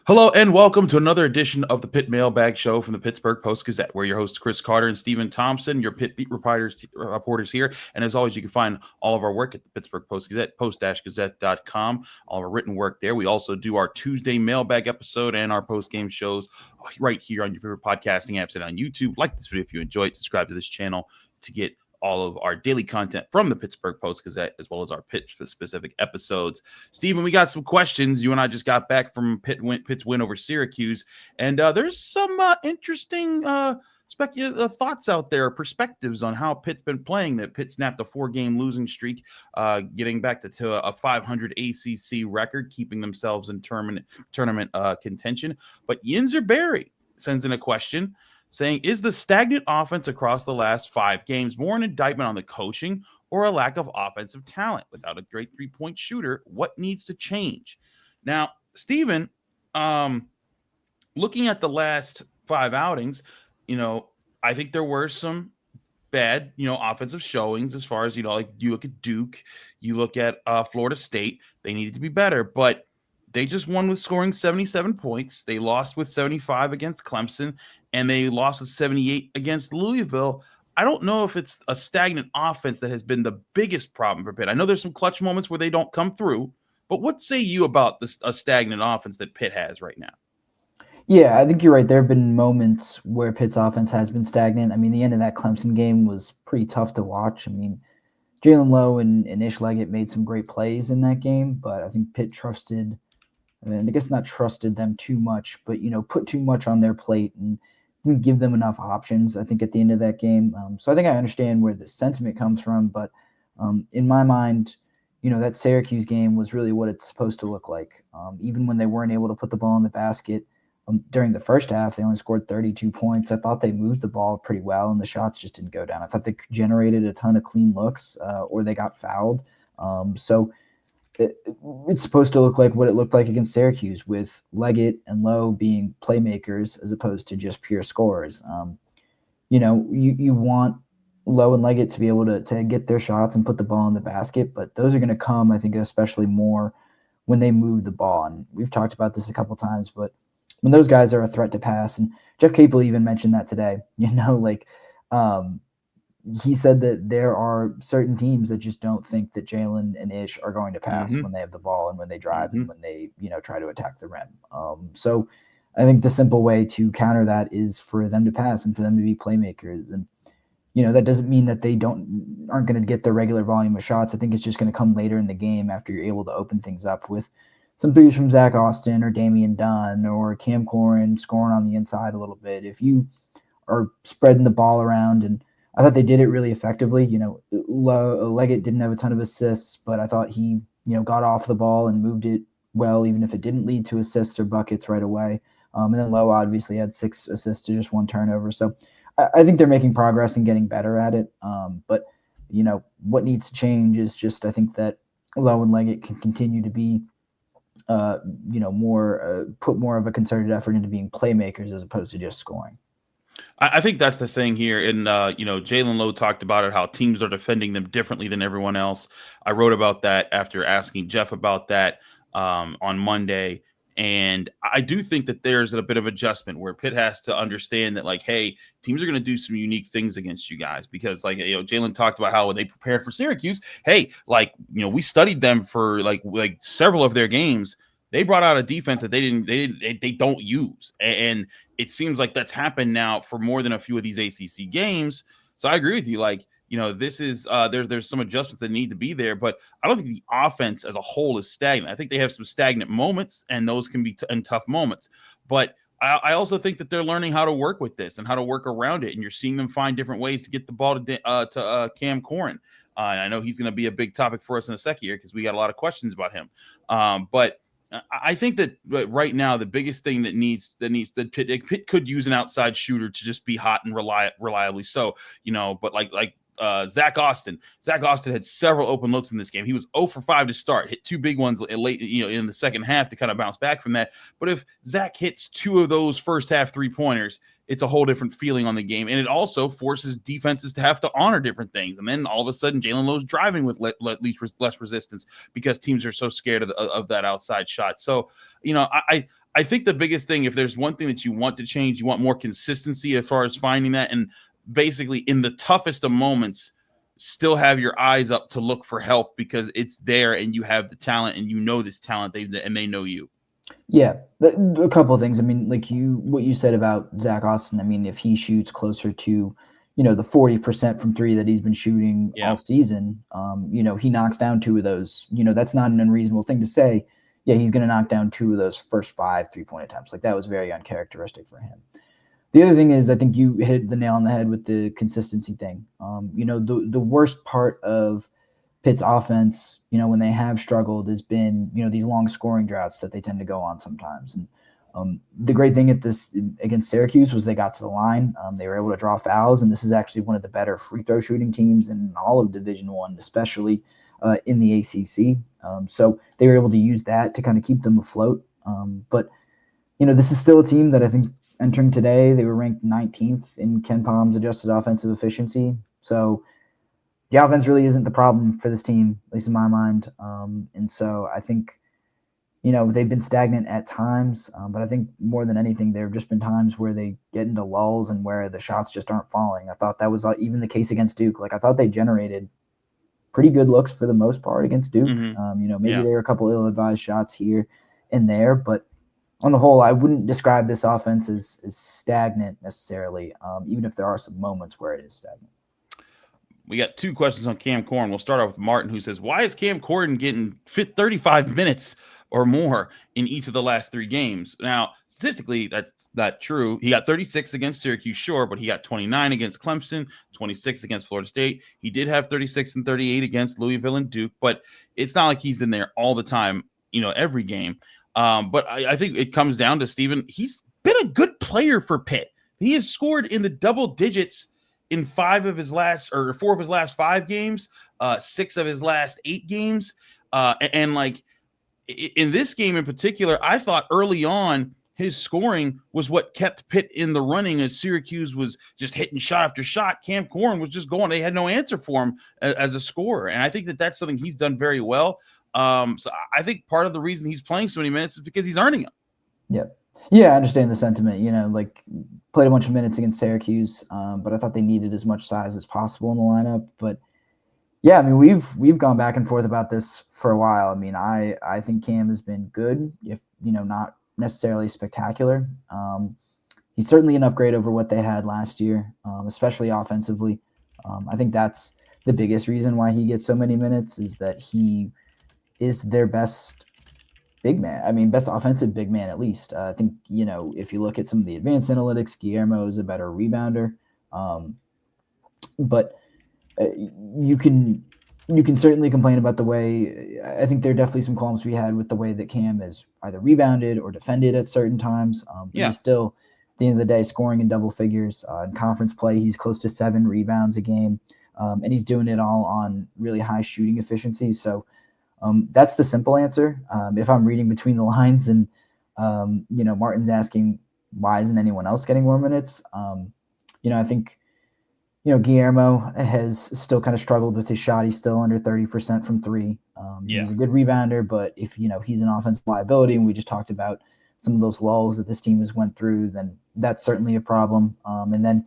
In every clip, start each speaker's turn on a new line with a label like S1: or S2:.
S1: Hello and welcome to another edition of the Pitt Mailbag Show from the Pittsburgh Post-Gazette. We're your hosts, Chris Carter and Stephen Thompson, your Pitt beat reporters here. And as always, you can find all of our work at the Pittsburgh Post-Gazette, post-gazette.com, all of our written work there. We also do our Tuesday mailbag episode and our post-game shows right here on your favorite podcasting apps and on YouTube. Like this video if you enjoy it. Subscribe to this channel to get all of our daily content from the Pittsburgh Post-Gazette, as well as our Pitt-specific episodes. Stephen, we got some questions. You and I just got back from Pitt's win over Syracuse, and there's some interesting thoughts out there, perspectives on how Pitt's been playing. That Pitt snapped a 4-game losing streak, getting back to a 500 ACC record, keeping themselves in tournament contention. But Yinzer Berry sends in a question saying, is the stagnant offense across the last 5 games more an indictment on the coaching or a lack of offensive talent? Without a great three-point shooter, what needs to change? Now, Stephen, looking at the last 5 outings, I think there were some bad, offensive showings as far as, like you look at Duke, you look at Florida State, they needed to be better, but they just won with scoring 77 points. They lost with 75 against Clemson, and they lost with 78 against Louisville. I don't know if it's a stagnant offense that has been the biggest problem for Pitt. I know there's some clutch moments where they don't come through, but what say you about a stagnant offense that Pitt has right now?
S2: Yeah, I think you're right. There have been moments where Pitt's offense has been stagnant. I mean, the end of that Clemson game was pretty tough to watch. I mean, Jaland Lowe and Leggett made some great plays in that game, but I think Pitt I guess not trusted them too much, but, put too much on their plate and didn't give them enough options, I think, at the end of that game. So I think I understand where the sentiment comes from, but in my mind, that Syracuse game was really what it's supposed to look like. Even when they weren't able to put the ball in the basket during the first half, they only scored 32 points. I thought they moved the ball pretty well, and the shots just didn't go down. I thought they generated a ton of clean looks, or they got fouled. So it's supposed to look like what it looked like against Syracuse, with Leggett and Lowe being playmakers as opposed to just pure scorers. You want Lowe and Leggett to be able to get their shots and put the ball in the basket, but those are going to come, I think, especially more when they move the ball. And we've talked about this a couple times, but when those guys are a threat to pass, and Jeff Capel even mentioned that today, he said that there are certain teams that just don't think that Jaland and Ish are going to pass when they have the ball and when they drive and when they, try to attack the rim. So I think the simple way to counter that is for them to pass and for them to be playmakers. And, that doesn't mean that they aren't going to get their regular volume of shots. I think it's just going to come later in the game after you're able to open things up with some threes from Zack or Damian Dunn or Cam Corhen scoring on the inside a little bit. If you are spreading the ball around, and I thought they did it really effectively. Leggett didn't have a ton of assists, but I thought he, got off the ball and moved it well, even if it didn't lead to assists or buckets right away. And then Lowe obviously had 6 assists to just 1 turnover. So I think they're making progress and getting better at it. But, what needs to change is just, I think that Lowe and Leggett can continue to be, put more of a concerted effort into being playmakers as opposed to just scoring.
S1: I think that's the thing here. And, Jaland Lowe talked about it, how teams are defending them differently than everyone else. I wrote about that after asking Jeff about that on Monday. And I do think that there's a bit of adjustment where Pitt has to understand that, hey, teams are going to do some unique things against you guys, because Jaland talked about how when they prepared for Syracuse, hey, we studied them for like several of their games. They brought out a defense that they don't use. And it seems like that's happened now for more than a few of these ACC games. So I agree with you. This is there's some adjustments that need to be there, but I don't think the offense as a whole is stagnant. I think they have some stagnant moments, and those can be in tough moments. But I also think that they're learning how to work with this and how to work around it. And you're seeing them find different ways to get the ball to Cam Corhen. And I know he's going to be a big topic for us in a second here because we got a lot of questions about him. But I think that right now the biggest thing that Pitt could use an outside shooter to just be hot and reliably so, but Zack Austin had several open looks in this game. He was 0 for 5 to start, hit 2 big ones late, in the second half to kind of bounce back from that. But if Zack hits 2 of those first half 3-pointers, it's a whole different feeling on the game. And it also forces defenses to have to honor different things. And then all of a sudden, Jaland Lowe's driving with less resistance because teams are so scared of that outside shot. So, I think the biggest thing, if there's one thing that you want to change, you want more consistency as far as finding that. And basically, in the toughest of moments, still have your eyes up to look for help because it's there and you have the talent and this talent and they know you.
S2: Yeah, a couple of things. I mean, like what you said about Zach Austin. I mean, if he shoots closer to, the 40% from three that he's been shooting all season, he knocks down two of those. That's not an unreasonable thing to say. Yeah, he's going to knock down two of those first 5 3-point attempts. Like, that was very uncharacteristic for him. The other thing is, I think you hit the nail on the head with the consistency thing. The worst part of Pitt's offense, when they have struggled, has been, these long scoring droughts that they tend to go on sometimes. And the great thing against Syracuse was they got to the line. They were able to draw fouls, and this is actually one of the better free throw shooting teams in all of Division I, especially in the ACC. So they were able to use that to kind of keep them afloat. But this is still a team that I think entering today, they were ranked 19th in Ken Palm's adjusted offensive efficiency. So the offense really isn't the problem for this team, at least in my mind. And so I think, they've been stagnant at times, but I think more than anything, there have just been times where they get into lulls and where the shots just aren't falling. I thought that was even the case against Duke. Like, I thought they generated pretty good looks for the most part against Duke. Maybe there were a couple ill-advised shots here and there, but on the whole, I wouldn't describe this offense as stagnant necessarily, even if there are some moments where it is stagnant.
S1: We got 2 questions on Cam Corhen. We'll start off with Martin, who says, why is Cam Corhen getting 35 minutes or more in each of the last 3 games? Now, statistically, that's not true. He got 36 against Syracuse, sure, but he got 29 against Clemson, 26 against Florida State. He did have 36 and 38 against Louisville and Duke, but it's not like he's in there all the time, every game. But I think it comes down to Steven. He's been a good player for Pitt. He has scored in the double digits in 4 of his last 5 games, 6 of his last 8 games. And like in this game in particular, I thought early on his scoring was what kept Pitt in the running as Syracuse was just hitting shot after shot. Cam Corhen was just going. They had no answer for him as a scorer. And I think that's something he's done very well. So I think part of the reason he's playing so many minutes is because he's earning them.
S2: Yep. Yeah, I understand the sentiment. Played a bunch of minutes against Syracuse, but I thought they needed as much size as possible in the lineup. But yeah, I mean, we've gone back and forth about this for a while. I mean, I think Cam has been good, if not necessarily spectacular. He's certainly an upgrade over what they had last year, especially offensively. I think that's the biggest reason why he gets so many minutes is that he is their best big man. I mean, best offensive big man, at least. I think, if you look at some of the advanced analytics, Guillermo is a better rebounder. But you can certainly complain about the way, I think there are definitely some qualms we had with the way that Cam is either rebounded or defended at certain times. He's still, at the end of the day, scoring in double figures. In conference play, he's close to 7 rebounds a game. And he's doing it all on really high shooting efficiency. So, that's the simple answer. If I'm reading between the lines and, Martin's asking, why isn't anyone else getting more minutes? I think, Guillermo has still kind of struggled with his shot. He's still under 30% from 3. He's a good rebounder, but if, he's an offensive liability, and we just talked about some of those lulls that this team has went through, then that's certainly a problem. And then,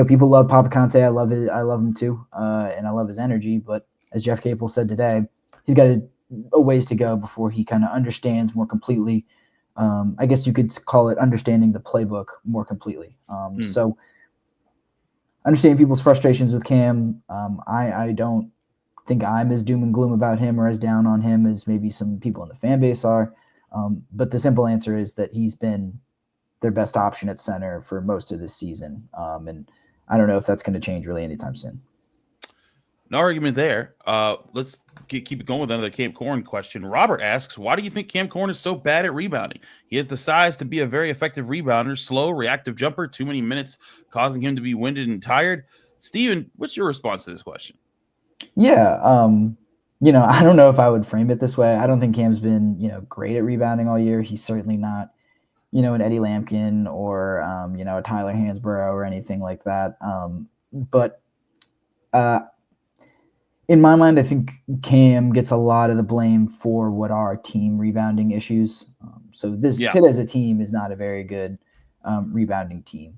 S2: people love Papa Conte. I love him too. And I love his energy. But as Jeff Capel said today, he's got a ways to go before he kind of understands more completely. I guess you could call it understanding the playbook more completely. So understanding people's frustrations with Cam, I don't think I'm as doom and gloom about him or as down on him as maybe some people in the fan base are. But the simple answer is that he's been their best option at center for most of this season. And I don't know if that's going to change really anytime soon.
S1: No argument there. Let's keep it going with another Cam Corhen question. Robert asks, why do you think Cam Corhen is so bad at rebounding? He has the size to be a very effective rebounder, slow, reactive jumper, too many minutes, causing him to be winded and tired. Steven, what's your response to this question?
S2: Yeah, I don't know if I would frame it this way. I don't think Cam's been, great at rebounding all year. He's certainly not, an Eddie Lampkin or a Tyler Hansborough or anything like that. But in my mind, I think Cam gets a lot of the blame for what are team rebounding issues. So this Pitt as a team is not a very good rebounding team.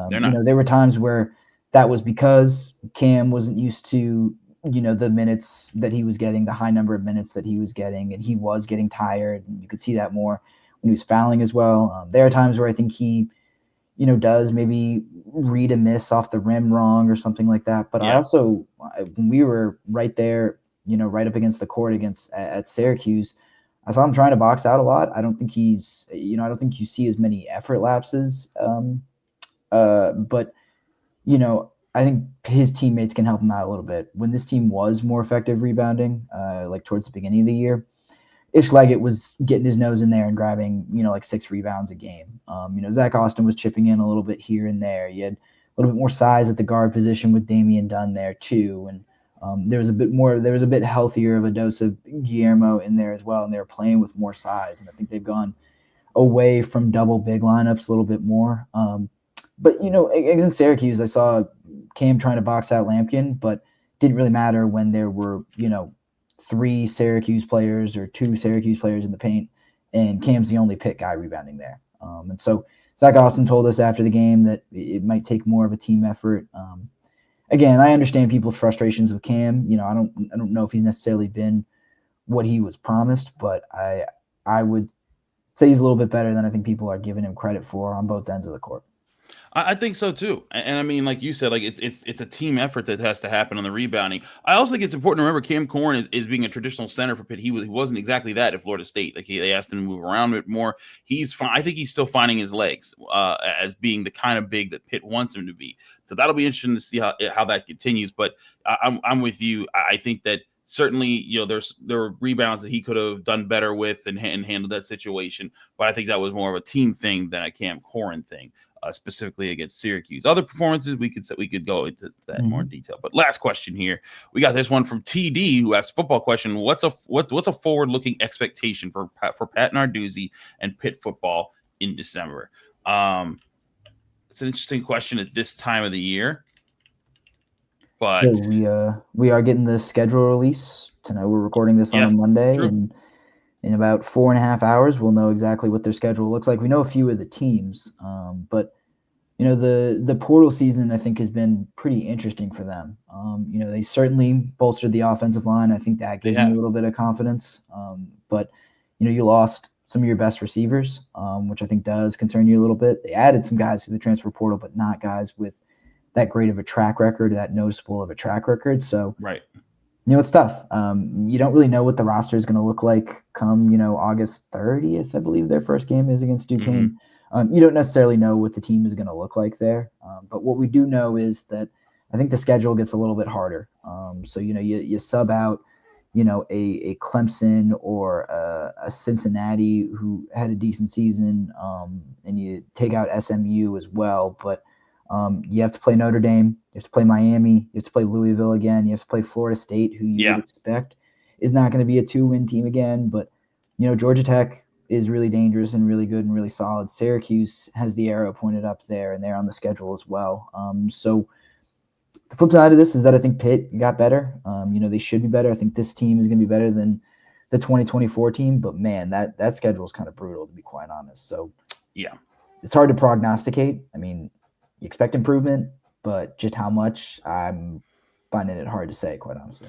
S2: There were times where that was because Cam wasn't used to the minutes that he was getting, the high number of minutes that he was getting, and he was getting tired. And you could see that more when he was fouling as well. There are times where I think he does maybe read a miss off the rim wrong or something like that. But I also, when we were right there, right up against the court at Syracuse, I saw him trying to box out a lot. I don't think he's, I don't think you see as many effort lapses. But I think his teammates can help him out a little bit. When this team was more effective rebounding, like towards the beginning of the year, Leggett was getting his nose in there and grabbing, like 6 rebounds a game. Zach Austin was chipping in a little bit here and there. You had a little bit more size at the guard position with Damian Dunn there too. And there was a bit healthier of a dose of Guillermo in there as well. And they were playing with more size. And I think they've gone away from double big lineups a little bit more. But against Syracuse, I saw Cam trying to box out Lampkin, but didn't really matter when there were, 3 Syracuse players or 2 Syracuse players in the paint, and Cam's the only Pitt guy rebounding there. And so Zach Austin told us after the game that it might take more of a team effort. Again, I understand people's frustrations with Cam. I don't know if he's necessarily been what he was promised, but I would say he's a little bit better than I think people are giving him credit for on both ends of the court.
S1: I think so too, and I mean, like you said, like it's a team effort that has to happen on the rebounding. I also think it's important to remember Cam Corhen is being a traditional center for Pitt. He wasn't exactly that at Florida State. Like they asked him to move around a bit more. He's fine. I think he's still finding his legs as being the kind of big that Pitt wants him to be. So that'll be interesting to see how that continues. But I'm with you. I think that certainly, there were rebounds that he could have done better with and handled that situation. But I think that was more of a team thing than a Cam Corhen thing. Specifically against Syracuse. Other performances we could go into that in more detail. But last question here, we got this one from TD who asked a football question. What's a forward looking expectation for Pat Narduzzi and Pitt football in December? It's an interesting question at this time of the year. But
S2: we are getting the schedule release tonight. We're recording this on a Monday, and in about 4.5 hours, we'll know exactly what their schedule looks like. We know a few of the teams, but the portal season I think has been pretty interesting for them. They certainly bolstered the offensive line. I think that gives me a little bit of confidence. But you lost some of your best receivers, which I think does concern you a little bit. They added some guys to the transfer portal, but not guys with that great of a track record, that noticeable of a track record. So
S1: right.
S2: It's tough. You don't really know what the roster is going to look like come, August 30th, I believe their first game is against Duquesne. You don't necessarily know what the team is going to look like there. But what we do know is that I think the schedule gets a little bit harder. So, you sub out, a Clemson or a Cincinnati who had a decent season, and you take out SMU as well. But you have to play Notre Dame, you have to play Miami, you have to play Louisville again, you have to play Florida State, who you would expect is not going to be a 2-win team again. But, Georgia Tech is really dangerous and really good and really solid. Syracuse has the arrow pointed up there, and they're on the schedule as well. So the flip side of this is that I think Pitt got better. They should be better. I think this team is going to be better than the 2024 team. But, man, that schedule is kind of brutal, to be quite honest. So, it's hard to prognosticate. I mean, you expect improvement, but just how much, I'm finding it hard to say, quite honestly.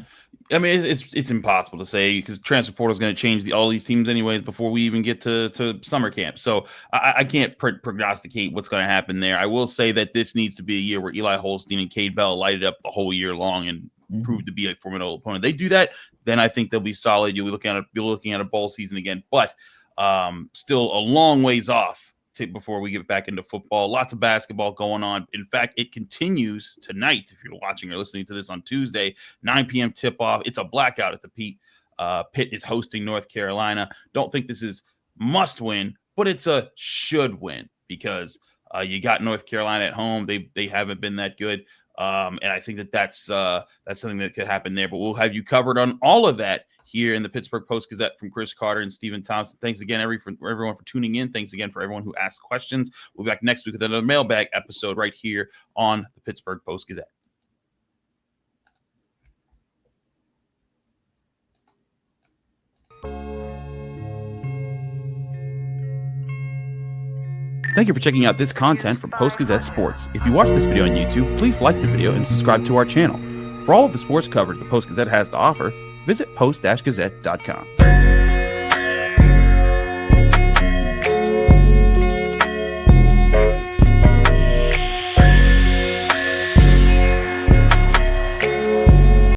S1: I mean, it's impossible to say because transfer portal is going to change all these teams anyways before we even get to summer camp. So I can't prognosticate what's going to happen there. I will say that this needs to be a year where Eli Holstein and Cade Bell light it up the whole year long and prove to be a formidable opponent. They do that, then I think they'll be solid. You'll be looking at a bowl season again, but still a long ways off before we get back into football. Lots of basketball going on. In fact, it continues tonight. If you're watching or listening to this on Tuesday, 9 p.m. tip-off. It's a blackout at the Pitt. Pitt is hosting North Carolina. Don't think this is must win, but it's a should win because you got North Carolina at home. They haven't been that good. And I think that's something that could happen there. But we'll have you covered on all of that here in the Pittsburgh Post-Gazette from Chris Carter and Stephen Thompson. Thanks again, everyone, for tuning in. Thanks again for everyone who asked questions. We'll be back next week with another mailbag episode right here on the Pittsburgh Post-Gazette. Thank you for checking out this content from Post-Gazette Sports. If you watch this video on YouTube, please like the video and subscribe to our channel. For all of the sports coverage the Post-Gazette has to offer, visit post-gazette.com.